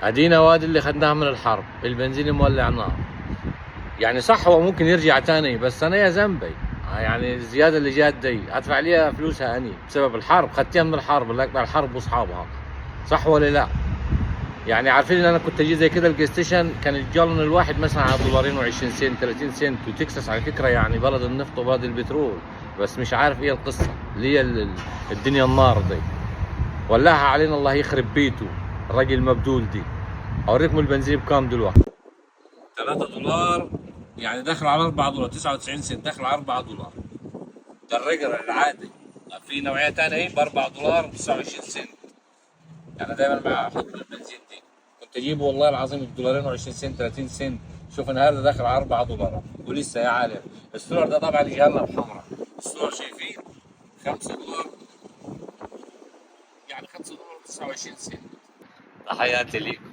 هدي نوادي اللي اخذناها من الحرب، البنزين مولع نار. يعني صح هو ممكن يرجع تاني، بس انا يا ذنبي يعني الزياده اللي جات دي ادفع عليها فلوسها اني بسبب الحرب، خدتها من الحرب، اللي اكبر الحرب واصحابها. صح ولا لا؟ يعني عارفين ان انا كنت اجي زي كده الجيت ستيشن، كان الجالون الواحد مثلا على دولارين و20 سنت 30 سنت. وتكساس على فكره يعني بلد النفط وبلد البترول، بس مش عارف ايه القصه اللي هي الدنيا النار دي. ولاها علينا الله يخرب بيته الراجل المبدول دي. اوريكم البنزين بكام دلوقتي. 3 دولار، يعني داخل على 4 دولار 99 سنت، داخل على 4 دولار. ده الريجر العادي. في نوعيه ثانيه اهي ب 4 دولار 29 سنت. يعني دايما مع حكم البنزين دي كنت اجيبه والله العظيم بدولارين و20 سنت 30 سنت. شوف النهارده داخل على 4 دولار ولسه يا عالم. السولار ده طبعا جهنم حمراء. السولار شايفين 5 دولار، يعني 5 دولار 29 سنت. تحياتي ليكم.